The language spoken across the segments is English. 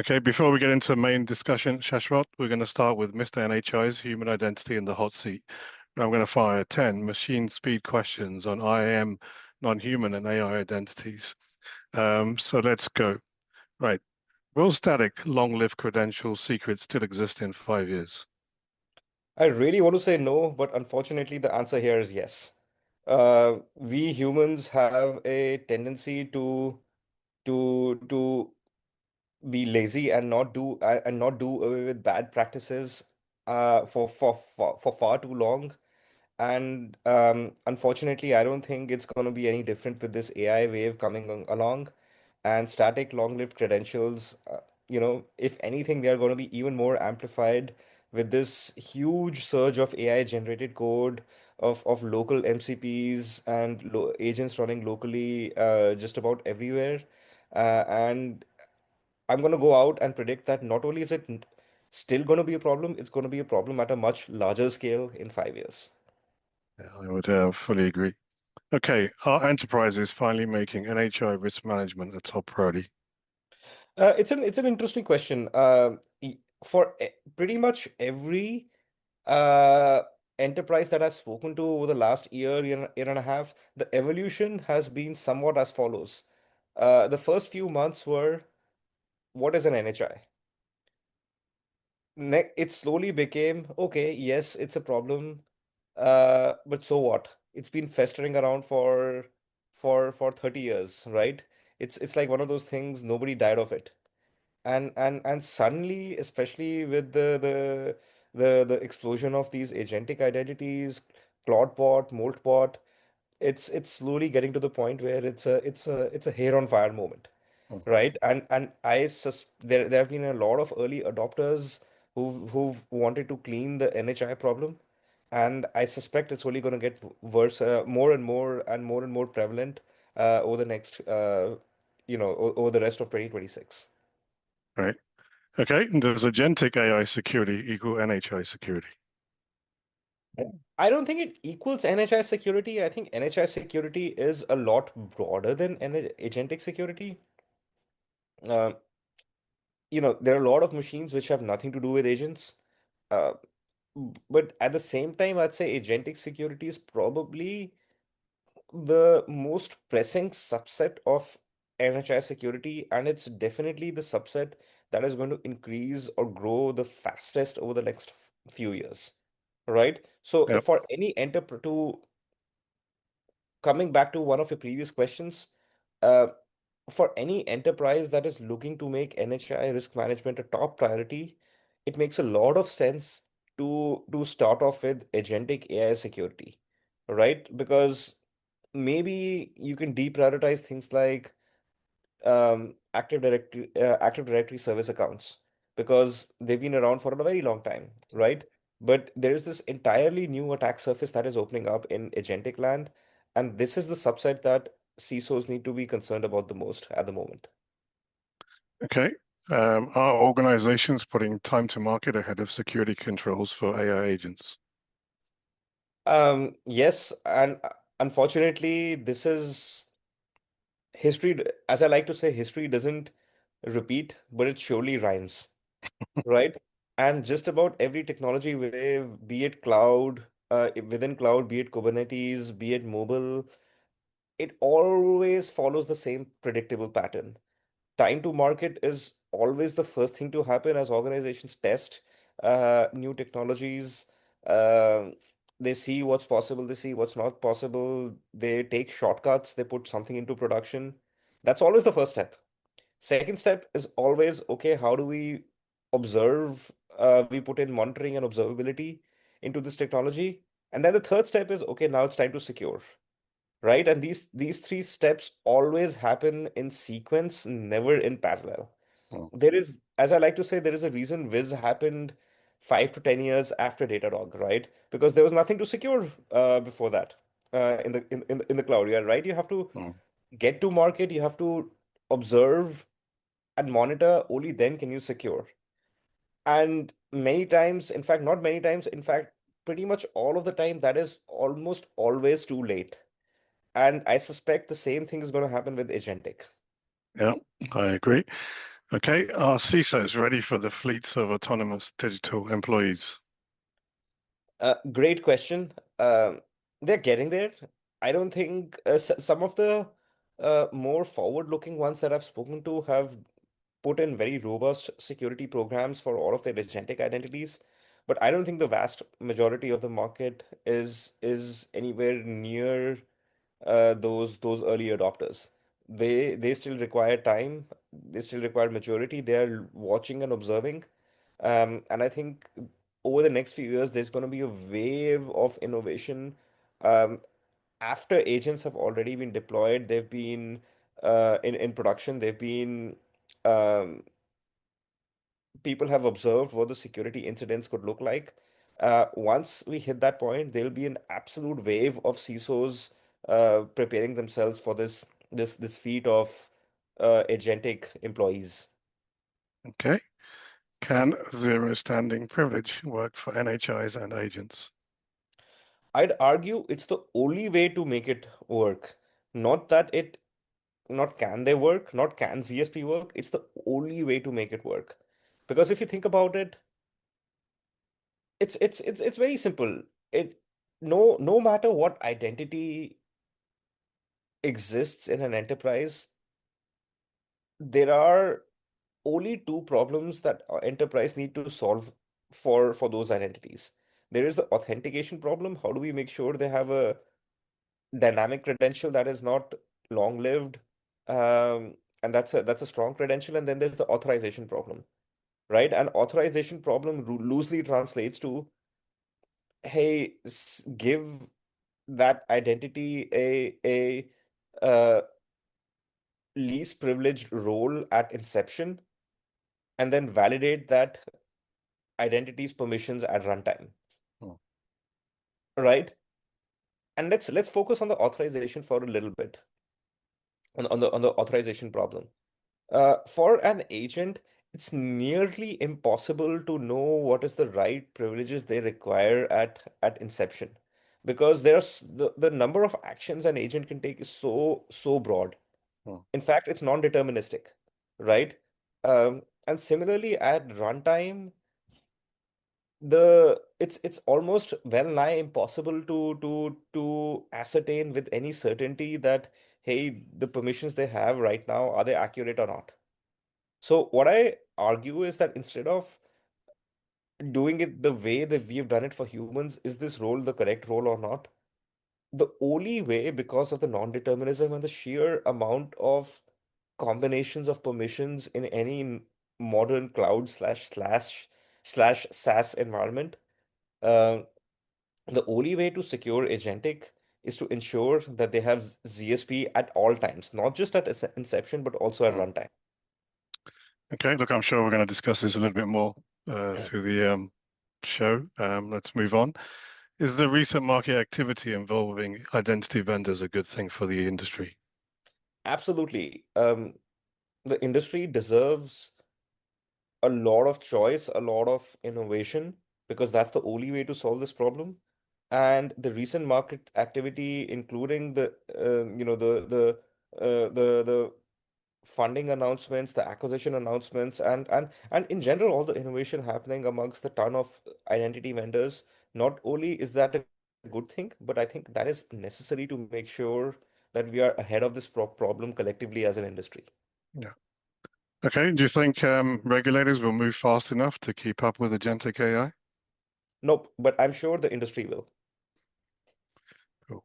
Okay, before we get into the main discussion, Shashwat, we're going to start with Mr NHI's human identity in the hot seat. I'm going to fire 10 machine speed questions on IAM, non-human, and AI identities. So let's go. Right. Will static, long-lived credential secrets still exist in 5 years? I really want to say no, but unfortunately, the answer here is yes. We humans have a tendency to be lazy and not do away with bad practices for far too long. And unfortunately, I don't think it's going to be any different with this AI wave coming along. And static long-lived credentials, if anything, they are going to be even more amplified with this huge surge of AI-generated code, of local MCPs and agents running locally just about everywhere. And I'm going to go out and predict that not only is it still going to be a problem, it's going to be a problem at a much larger scale in 5 years. Yeah, I would fully agree. Okay, are enterprises finally making NHI risk management a top priority? It's an interesting question. For pretty much every enterprise that I've spoken to over the last year and a half, the evolution has been somewhat as follows. The first few months were, what is an NHI? It slowly became, okay, yes, it's a problem, but so what? It's been festering around for 30 years, right? It's like one of those things, nobody died of it. And suddenly, especially with the explosion of these agentic identities, Claudebot, Moltbot, it's slowly getting to the point where it's a hair on fire moment, Mm, right? And there have been a lot of early adopters who've wanted to clean the NHI problem, and I suspect it's only going to get worse, more and more and more and more prevalent over the next over the rest of 2026. right. Okay, and does agentic AI security equal NHI security? I don't think it equals NHI security. I think NHI security is a lot broader than agentic security. Uh, there are a lot of machines which have nothing to do with agents. Uh, but at the same time, I'd say agentic security is probably the most pressing subset of NHI security, and it's definitely the subset that is going to increase or grow the fastest over the next few years, right? So Yep. for any enterprise to coming back to one of your previous questions, uh, for any enterprise that is looking to make NHI risk management a top priority, it makes a lot of sense to start off with agentic AI security, right? Because maybe you can deprioritize things like Active Directory service accounts because they've been around for a very long time, right? But there is this entirely new attack surface that is opening up in agentic land, and this is the subset that CISOs need to be concerned about the most at the moment. Okay. Are organizations putting time to market ahead of security controls for AI agents? Yes, and unfortunately, this is history. As I like to say, history doesn't repeat, but it surely rhymes, right? And just about every technology wave, be it cloud, within cloud, be it Kubernetes, be it mobile, it always follows the same predictable pattern. Time to market is always the first thing to happen as organizations test new technologies. Um they see what's possible, they see what's not possible, they take shortcuts, they put something into production. That's always the first step. Second step is always, okay, how do we observe? We put in monitoring and observability into this technology. And then the third step is, okay, now it's time to secure, right? And these three steps always happen in sequence, never in parallel. Mm, There is, as I like to say, there is a reason Wiz happened 5 to 10 years after Datadog, right? Because there was nothing to secure before that in the cloud. Yeah, right. You have to mm. get to market. You have to observe and monitor, only then can you secure. And many times, in fact, not many times, in fact, pretty much all of the time, that is almost always too late. And I suspect the same thing is going to happen with agentic. Yeah, I agree. Okay, are CISOs ready for the fleets of autonomous digital employees? Great question. They're getting there. I don't think some of the more forward-looking ones that I've spoken to have put in very robust security programs for all of their agentic identities. But I don't think the vast majority of the market is anywhere near those early adopters. They still require time. They still require maturity. They are watching and observing. And I think over the next few years, there's going to be a wave of innovation. Um, After agents have already been deployed, they've been in production. They've been um, People have observed what the security incidents could look like. Once we hit that point, there'll be an absolute wave of CISOs preparing themselves for this feat of agentic employees. Okay, can zero standing privilege work for NHIs and agents? I'd argue it's the only way to make it work. Not that it, not can they work, not can ZSP work. It's the only way to make it work. Because if you think about it, it's very simple. It no matter what identity exists in an enterprise, there are only two problems that enterprise need to solve for those identities. There is the authentication problem. How do we make sure they have a dynamic credential that is not long-lived? And that's a strong credential. And then there's the authorization problem, right? And authorization problem loosely translates to, hey, give that identity a least privileged role at inception and then validate that identity's permissions at runtime, Hmm. right? And let's focus on the authorization for a little bit, on the authorization problem. For an agent, it's nearly impossible to know what is the right privileges they require at inception, because the number of actions an agent can take is so broad. Hmm. In fact, it's non-deterministic, right? And similarly, at runtime, it's almost well nigh impossible to ascertain with any certainty that, hey, the permissions they have right now, are they accurate or not? So what I argue is that instead of doing it the way that we've done it for humans, is this role the correct role or not? The only way, because of the non-determinism and the sheer amount of combinations of permissions in any modern cloud slash SaaS environment, uh, the only way to secure agentic is to ensure that they have ZSP at all times, not just at inception, but also at Hmm. runtime. Okay, look, I'm sure we're going to discuss this a little bit more through the show. Let's move on. Is the recent market activity involving identity vendors a good thing for the industry? Absolutely. The industry deserves a lot of choice, a lot of innovation, because that's the only way to solve this problem. And the recent market activity, including the funding announcements, the acquisition announcements, and in general, all the innovation happening amongst the ton of identity vendors, not only is that a good thing, but I think that is necessary to make sure that we are ahead of this problem collectively as an industry. Yeah. Okay, do you think regulators will move fast enough to keep up with agentic AI? Nope, but I'm sure the industry will. Cool.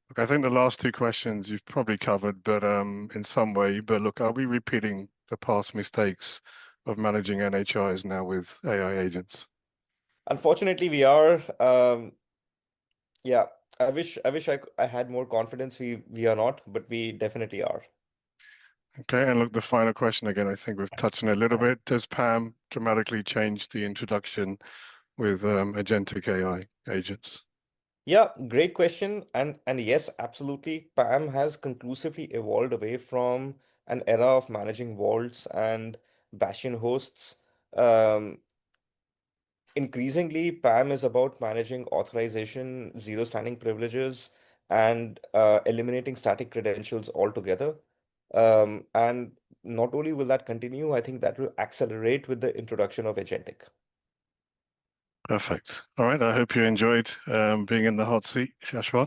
Look, I think the last two questions you've probably covered, but in some way. But look, are we repeating the past mistakes of managing NHIs now with AI agents? Unfortunately, we are. Yeah, I had more confidence. We are not, but we definitely are. Okay, and look, the final question again, I think we've touched on it a little bit. Does PAM dramatically change the introduction with agentic AI agents? Yeah, great question. And yes, absolutely. PAM has conclusively evolved away from an era of managing vaults and bastion hosts. Um, Increasingly, PAM is about managing authorization, zero standing privileges, and eliminating static credentials altogether. And not only will that continue, I think that will accelerate with the introduction of agentic. Perfect. All right. I hope you enjoyed being in the hot seat, Shashwat.